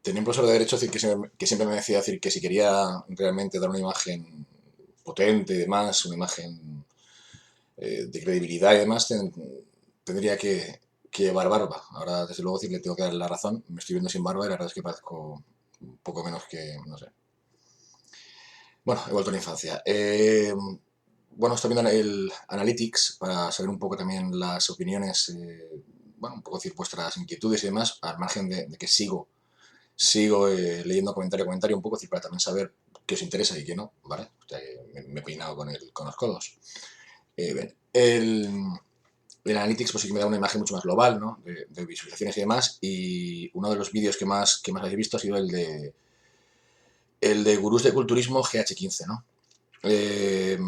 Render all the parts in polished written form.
tenía un profesor de Derecho decir, que siempre me decía decir, que si quería realmente dar una imagen potente y demás, una imagen de credibilidad y demás, tendría que llevar barba. Ahora, desde luego, le tengo que dar la razón. Me estoy viendo sin barba y la verdad es que parezco un poco menos que, no sé. Bueno, he vuelto a la infancia. Bueno, estoy viendo el Analytics para saber un poco también las opiniones, bueno, un poco decir vuestras inquietudes y demás, al margen de que sigo leyendo comentario a comentario un poco, decir, para también saber qué os interesa y qué no, ¿vale? O sea, que me he peinado con los codos. Bien, el Analytics pues sí que me da una imagen mucho más global, ¿no? De visualizaciones y demás, y uno de los vídeos que más habéis visto ha sido el de Gurús de Culturismo GH15, ¿no? Eh,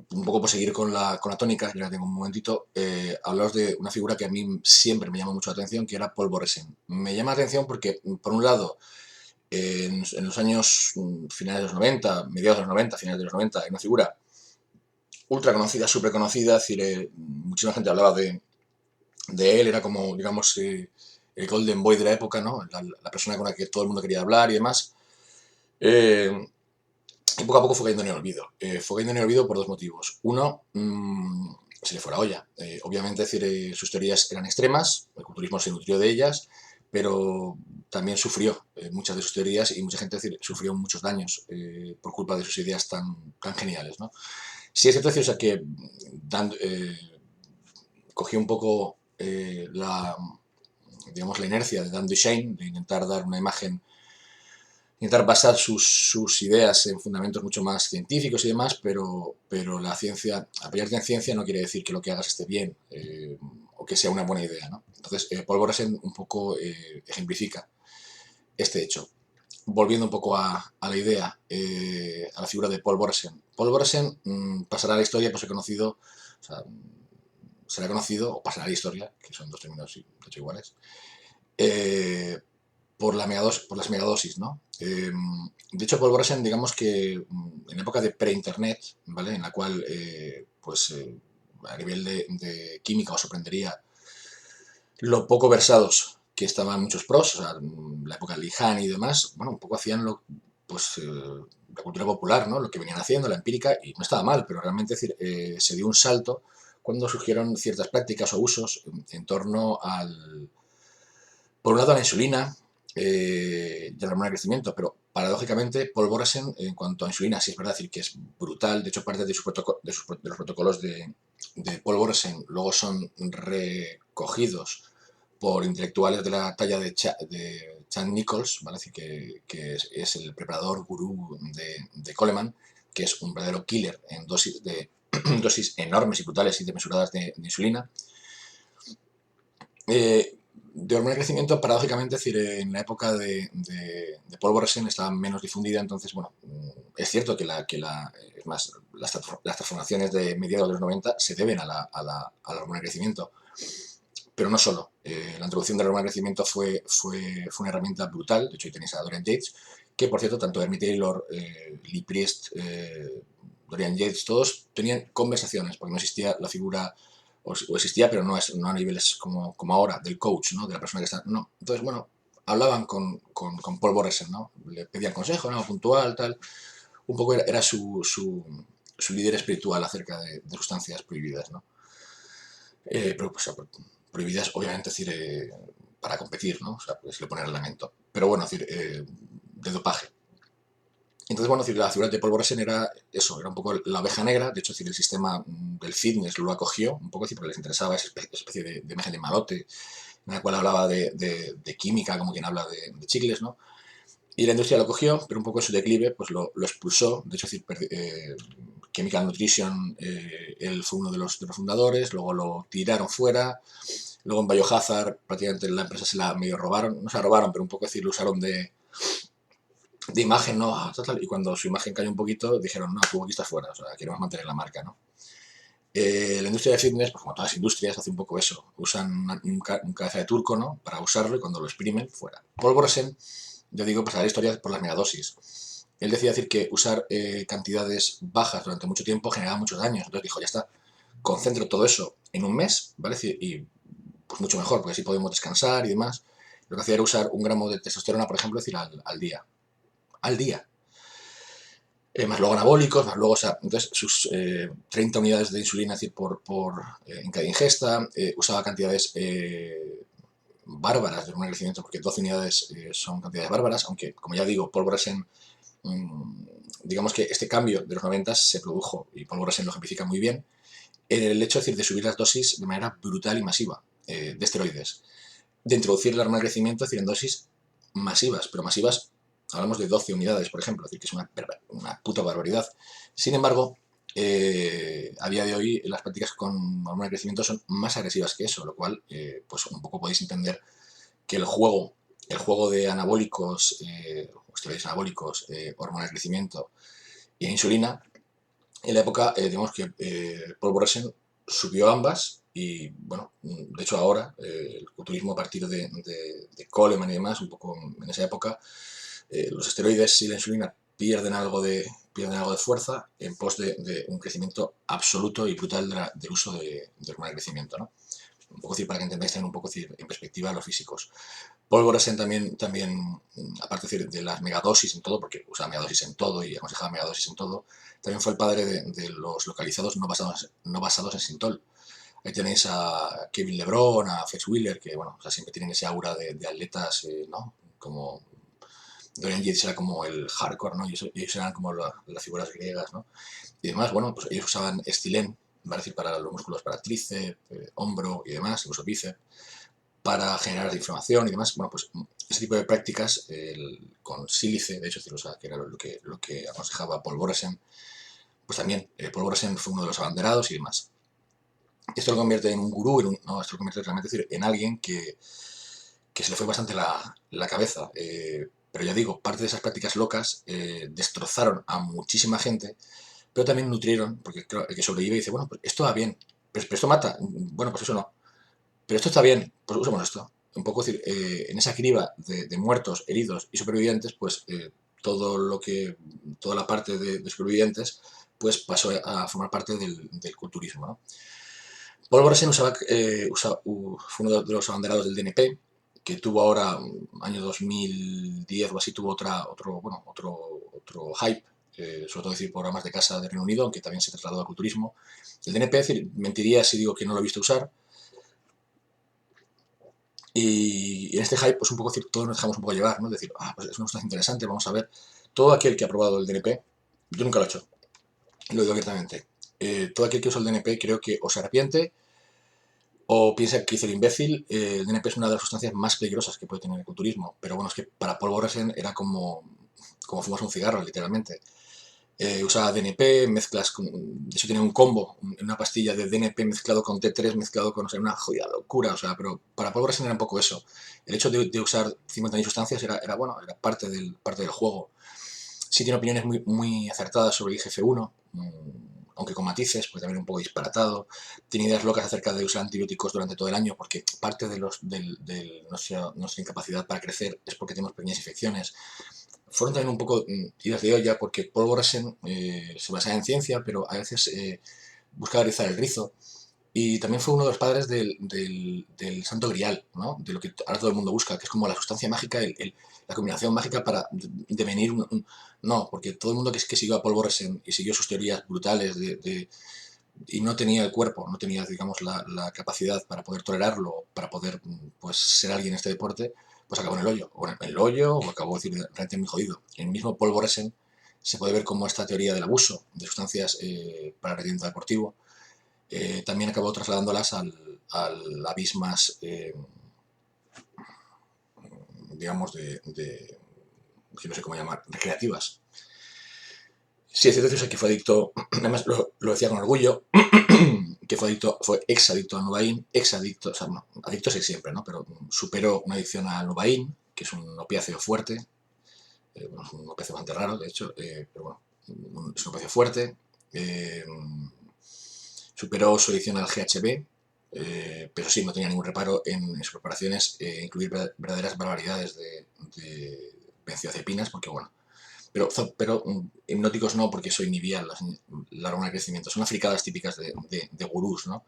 un poco por seguir con la tónica, ya la tengo un momentito, hablaros de una figura que a mí siempre me llamó mucho la atención, que era Paul Boresen. Me llama la atención porque, por un lado, en los años finales de los 90, mediados de los 90, finales de los 90, hay una figura ultra conocida, súper conocida, es decir, muchísima gente hablaba de él, era como, digamos, el Golden Boy de la época, ¿no? La persona con la que todo el mundo quería hablar y demás. Y poco a poco fue cayendo en el olvido. Fue cayendo en el olvido por dos motivos. Uno, se le fue la olla. Obviamente, es decir, sus teorías eran extremas, el culturismo se nutrió de ellas, pero también sufrió muchas de sus teorías y mucha gente, es decir, sufrió muchos daños por culpa de sus ideas tan geniales, ¿no? Sí es cierto, o sea, que cogió un poco digamos, la inercia de Dan Duchaine, de intentar dar una imagen, intentar basar sus ideas en fundamentos mucho más científicos y demás, pero la ciencia, apoyarte en ciencia no quiere decir que lo que hagas esté bien o que sea una buena idea, ¿no? Entonces, Paul Boresen un poco ejemplifica este hecho. Volviendo un poco a la idea, a la figura de Paul Boresen. Paul Boresen pasará a la historia por ser conocido, o sea, será conocido, o pasará a la historia, que son dos términos de hecho iguales, eh, por las megadosis, ¿no? De hecho, Paul Boresen, digamos que en época de pre-internet, ¿vale? En la cual, pues, a nivel de química os sorprendería lo poco versados que estaban muchos pros, o sea, la época de Lijan y demás, bueno, un poco hacían pues, la cultura popular, ¿no? Lo que venían haciendo, la empírica, y no estaba mal, pero realmente es decir, se dio un salto cuando surgieron ciertas prácticas o usos en torno por un lado, a la insulina y a la hormona de crecimiento, pero paradójicamente, Paul Boresen, en cuanto a insulina, sí es verdad decir que es brutal, de hecho, parte de los protocolos de Paul Boresen luego son recogidos por intelectuales de la talla de Chan Nichols, ¿vale? Así que es el preparador gurú de Coleman, que es un verdadero killer en dosis enormes y brutales y desmesuradas de insulina. De hormona de crecimiento, paradójicamente, es decir, en la época de Paul Boresen estaba menos difundida, entonces, bueno, es cierto que es más, las transformaciones de mediados de los 90 se deben a la hormona de crecimiento, pero no solo. La introducción de la hormona de crecimiento fue una herramienta brutal. De hecho, ahí tenéis a Dorian Yates, que por cierto, tanto Hermie Taylor, Lee Priest, Dorian Yates, todos tenían conversaciones, porque no existía la figura, o existía, pero no a niveles como ahora, del coach, ¿no? De la persona que está. No. Entonces, bueno, hablaban con Paul Boresen, ¿no? Le pedían consejo, ¿no? Puntual, tal. Un poco era su líder espiritual acerca de sustancias prohibidas, ¿no? Pero pues, prohibidas, obviamente, es decir, para competir, ¿no? O sea, pues le pone reglamento. Pero bueno, es decir, de dopaje. Entonces, bueno, es decir, la figura de Paul Boresen era eso, era un poco la oveja negra. De hecho, es decir, el sistema del fitness lo acogió un poco, es decir, porque les interesaba esa especie de imagen de malote, en la cual hablaba de química, como quien habla de chicles, ¿no? Y la industria lo cogió, pero un poco en su declive, pues lo expulsó. De hecho, es decir, Chemical Nutrition, él fue uno de los fundadores, luego lo tiraron fuera. Luego en Biohazard prácticamente la empresa se la medio robaron, no se la robaron, pero un poco decir, lo usaron de imagen, ¿no? Y cuando su imagen cayó un poquito, dijeron, no, tú aquí estás fuera, o sea, queremos mantener la marca, ¿no? La industria de fitness, pues como todas las industrias, hace un poco eso. Usan un cabeza de turco, ¿no? Para usarlo y cuando lo exprimen, fuera. Paul Boresen, yo digo, pues a la historia por las megadosis. Él decía decir que usar cantidades bajas durante mucho tiempo generaba muchos daños. Entonces dijo, ya está, concentro todo eso en un mes, ¿vale? Y pues mucho mejor, porque así podemos descansar y demás. lo que hacía era usar 1 gramo de testosterona, por ejemplo, es decir, al día. Al día. Más luego anabólicos, más luego, o sea, entonces sus 30 unidades de insulina, es decir, en cada ingesta, usaba cantidades bárbaras de hormona de crecimiento, porque 12 unidades son cantidades bárbaras, aunque, como ya digo, Paul Bresen, digamos que este cambio de los 90 se produjo, y Paul Bresen lo ejemplifica muy bien, en el hecho, es decir, de subir las dosis de manera brutal y masiva de esteroides, de introducir la hormona de crecimiento, es decir, en dosis masivas, pero masivas, hablamos de 12 unidades, por ejemplo, es decir, que es una puta barbaridad. Sin embargo, a día de hoy las prácticas con hormona de crecimiento son más agresivas que eso, lo cual, pues un poco podéis entender que el juego de anabólicos, esteroides anabólicos, hormona de crecimiento y insulina, en la época, digamos que Paul Bresen subió ambas y, bueno, de hecho ahora el culturismo a partir de Coleman y demás, un poco en esa época, los esteroides y la insulina pierden algo de fuerza en pos de un crecimiento absoluto y brutal del uso de hormona de crecimiento, ¿no? Un poco decir, para que entendáis también un poco decir, en perspectiva a los físicos. Paul Bresen también, aparte de las megadosis en todo, porque usaba megadosis en todo y aconsejaba megadosis en todo, también fue el padre de los localizados no basados en Sintol. Ahí tenéis a Kevin LeBron, a Flex Wheeler, que bueno, o sea, siempre tienen ese aura de atletas, ¿no? Como Dorian Yates era como el hardcore, ¿no? Y ellos eran como las figuras griegas, ¿no? Y además, bueno, pues ellos usaban estilén, ¿vale? Es decir, para los músculos, para tríceps, hombro y demás, incluso bíceps, para generar inflamación y demás. Bueno, pues ese tipo de prácticas con sílice, de hecho, o sea, que era lo que aconsejaba Paul Bresen, pues también Paul Bresen fue uno de los abanderados y demás. Esto lo convierte en un gurú, no, esto lo convierte realmente, es decir, en alguien que se le fue bastante la cabeza. Pero ya digo, parte de esas prácticas locas destrozaron a muchísima gente, pero también nutrieron, porque claro, el que sobrevive dice, bueno, pues esto va bien, pero esto mata, bueno, pues eso no. Pero esto está bien, pues usamos esto. Un poco decir, en esa criba de muertos, heridos y supervivientes, pues toda la parte de supervivientes, pues pasó a formar parte del culturismo, ¿no? Paul Bresen fue uno de los abanderados del DNP, que tuvo ahora, año 2010 o así, tuvo otro hype, sobre todo decir programas de casa de Reino Unido, aunque también se trasladó al culturismo. El DNP, es decir, mentiría si digo que no lo he visto usar. Y en este hype, pues un poco decir, todos nos dejamos un poco llevar, ¿no? Decir, pues es una sustancia interesante, vamos a ver. Todo aquel que ha probado el DNP, yo nunca lo he hecho, lo digo abiertamente. Todo aquel que usa el DNP creo que o se arrepiente o piensa que hizo el imbécil. El DNP es una de las sustancias más peligrosas que puede tener el culturismo, pero bueno, es que para Paul Bresen era como fumarse un cigarro, literalmente. Usaba DNP, de hecho tenía un combo, una pastilla de DNP mezclado con T3, mezclado con, o sea, una jodida locura, o sea, pero para Paul Bresen era un poco eso. El hecho de usar 50.000 sustancias era parte del juego. Sí tiene opiniones muy acertadas sobre el IGF-1, aunque con matices, pues también un poco disparatado. Tiene ideas locas acerca de usar antibióticos durante todo el año, porque parte de nuestra incapacidad para crecer es porque tenemos pequeñas infecciones. Fueron también un poco ideas de olla, porque Paul Bresen se basaba en ciencia, pero a veces buscaba rizar el rizo. Y también fue uno de los padres del Santo Grial, ¿no? De lo que ahora todo el mundo busca, que es como la sustancia mágica, la combinación mágica para devenir No, porque todo el mundo que siguió a Paul Bresen y siguió sus teorías brutales y no tenía el cuerpo, no tenía, digamos, la capacidad para poder tolerarlo, para poder, pues, ser alguien en este deporte, pues acabó en el hoyo. O en el hoyo, o acabó, decir, realmente muy jodido. El mismo Paul Bresen se puede ver como esta teoría del abuso de sustancias para el rendimiento deportivo también acabó trasladándolas al abismas, digamos, que no sé cómo llamar, recreativas. Sí, es cierto que fue adicto, además lo decía con orgullo, que fue exadicto al Novain, exadicto, o sea, no, adicto es siempre, ¿no? Pero superó una adicción al Novain, que es un opiáceo fuerte, es un opiáceo bastante raro, de hecho, pero bueno, es un opiáceo fuerte. Superó su adicción al GHB, pero sí, no tenía ningún reparo en sus preparaciones incluir verdaderas barbaridades de benzodiazepinas, porque bueno, pero hipnóticos no, porque eso inhibía la hormona de crecimiento. Son las fricadas típicas de gurús, ¿no?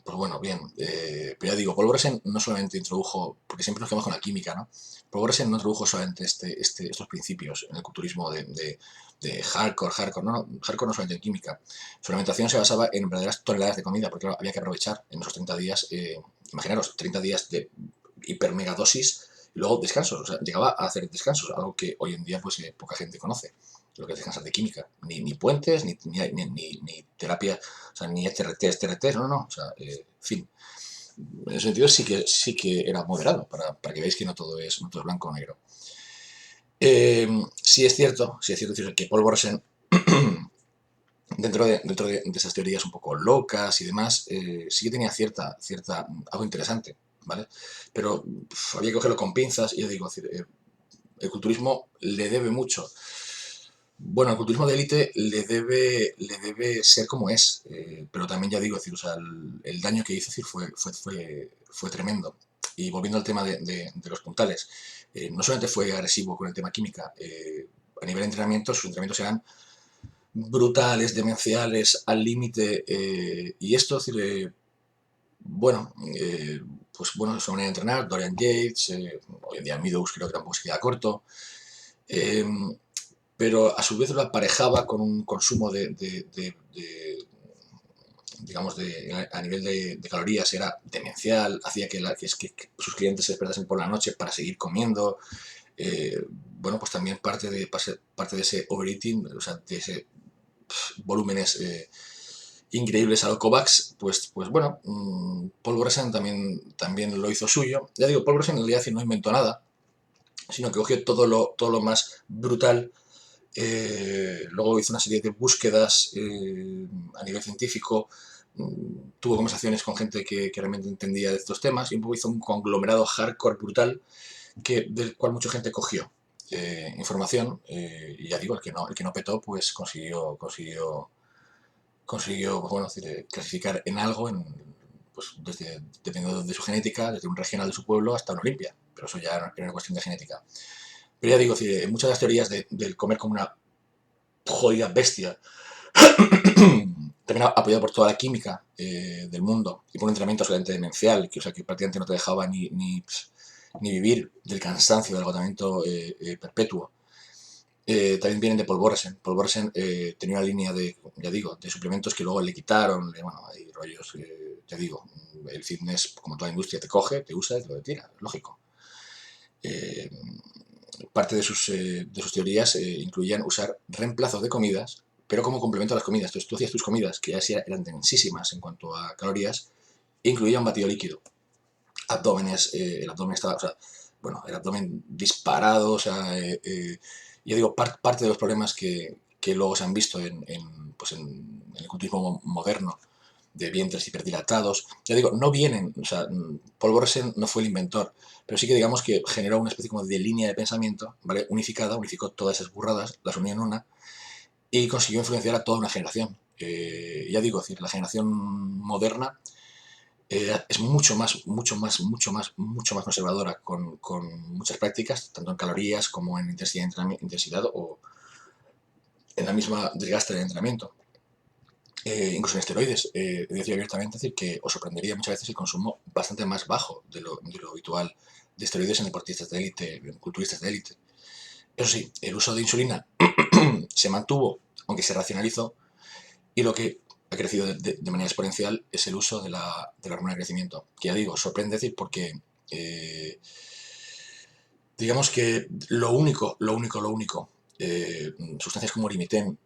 Pues bueno, bien. Pero ya digo, Paul Bresen no solamente introdujo, porque siempre nos quedamos con la química, ¿no? Paul Bresen no introdujo solamente estos principios en el culturismo de hardcore, no, hardcore no solamente en química. Su alimentación se basaba en verdaderas toneladas de comida, porque claro, había que aprovechar en esos 30 días, imaginaros, 30 días de hipermegadosis y luego descansos. O sea, llegaba a hacer descansos, algo que hoy en día pues poca gente conoce. Lo que es descansar de química. Ni puentes, ni terapia, o sea, ni TRTs, no. O sea, en fin. En ese sentido sí que era moderado, para que veáis que no todo es blanco o negro. Sí es cierto decir, que Paul Borsen, dentro de esas teorías un poco locas y demás, sí que tenía algo interesante, ¿vale? Pero había que cogerlo con pinzas y yo digo, el culturismo le debe mucho. Bueno, el culturismo de élite le debe ser como es, pero también ya digo, o sea, el daño que hizo fue tremendo. Y volviendo al tema de los puntales, no solamente fue agresivo con el tema química, a nivel de entrenamiento, sus entrenamientos eran brutales, demenciales, al límite, y esto, bueno, pues bueno, su manera de entrenar, Dorian Yates, hoy en día Meadows creo que tampoco se queda corto, eh, pero a su vez lo aparejaba con un consumo digamos, a nivel de calorías era demencial, hacía que sus clientes se despertasen por la noche para seguir comiendo. Bueno, pues también parte de ese overeating, o sea, de ese volúmenes increíbles al Kovacs, pues bueno, Paul Bresen también lo hizo suyo. Ya digo, Paul Bresen en realidad no inventó nada, sino que cogió todo lo más brutal. Luego hizo una serie de búsquedas a nivel científico, tuvo conversaciones con gente que realmente entendía de estos temas y un poco hizo un conglomerado hardcore brutal del cual mucha gente cogió información y ya digo, el que no petó pues consiguió pues, bueno, clasificar en algo, pues dependiendo de su genética, desde un regional de su pueblo hasta una Olimpia, pero eso ya era una cuestión de genética. Pero ya digo, en muchas de las teorías del comer como una jodida bestia, también apoyado por toda la química del mundo y por un entrenamiento absolutamente demencial, o sea, que prácticamente no te dejaba ni vivir del cansancio, del agotamiento perpetuo. También vienen de Paul Boresen. Paul Boresen tenía una línea ya digo, de suplementos que luego le quitaron. Bueno, hay rollos, ya digo, el fitness, como toda industria, te coge, te usa y te lo tira, es lógico. Eh, Parte de sus teorías incluían usar reemplazos de comidas, pero como complemento a las comidas. Entonces tú hacías tus comidas, que ya eran densísimas en cuanto a calorías, e incluía un batido líquido. Abdómenes, el abdomen estaba, o sea, bueno, el abdomen disparado, o sea, yo digo, parte de los problemas que luego se han visto en el culturismo moderno, de vientres hiperdilatados. Ya digo, no vienen, o sea, Paul Boresen no fue el inventor, pero sí que digamos que generó una especie como de línea de pensamiento, ¿vale? Unificó todas esas burradas, las unió en una y consiguió influenciar a toda una generación. Ya digo, es decir, la generación moderna es mucho más conservadora con muchas prácticas, tanto en calorías como en intensidad o en la misma desgaste del entrenamiento. Incluso en esteroides, decía abiertamente decir que os sorprendería muchas veces el consumo bastante más bajo de lo habitual de esteroides en deportistas de élite, en culturistas de élite. Eso sí, el uso de insulina se mantuvo, aunque se racionalizó, y lo que ha crecido de manera exponencial es el uso de la hormona de crecimiento, que ya digo, sorprende decir porque digamos que sustancias como Rimiten,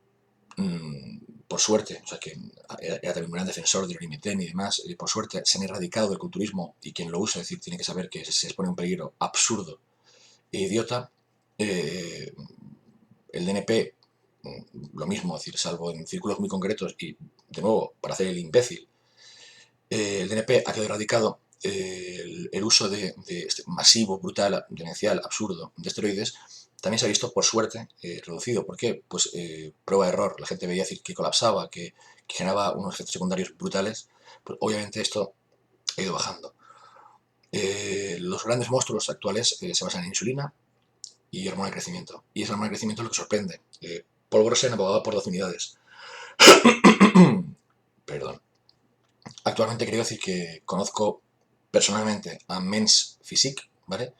por suerte, o sea que era también un gran defensor del Rimiten y demás, por suerte se han erradicado del culturismo y quien lo usa, es decir, tiene que saber que se expone a un peligro absurdo e idiota. El DNP, lo mismo, es decir, salvo en círculos muy concretos y, de nuevo, para hacer el imbécil, el DNP ha quedado erradicado. El uso de este masivo, brutal, demencial, absurdo de esteroides también se ha visto, por suerte, reducido. ¿Por qué? Pues prueba de error. La gente veía decir que colapsaba, que generaba unos efectos secundarios brutales. Pues obviamente esto ha ido bajando. Los grandes monstruos actuales se basan en insulina y hormona de crecimiento. Y esa hormona de crecimiento es lo que sorprende. Paul Borsen abogaba por 12 unidades. Perdón. Actualmente quería decir que conozco personalmente a Men's Physique, ¿vale?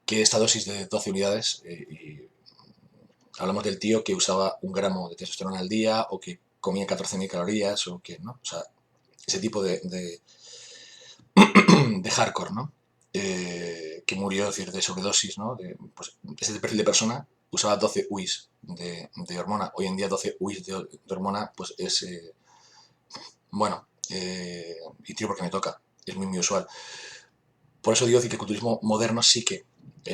Que esta dosis de 12 unidades, y hablamos del tío que usaba 1 gramo de testosterona al día o que comía 14.000 calorías o que, ¿no? O sea, ese tipo de hardcore, ¿no? Que murió, es decir, de sobredosis, ¿no? Pues, ese perfil de persona usaba 12 UIs de hormona. Hoy en día 12 UIs de hormona, pues es, bueno, y tiro porque me toca, es muy usual. Por eso digo que el culturismo moderno sí que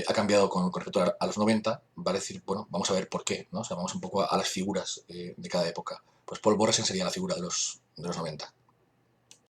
ha cambiado con respecto a los 90, vale decir, bueno, vamos a ver por qué, ¿no? O sea, vamos un poco a las figuras de cada época. Pues Paul Borresen sería la figura de los 90.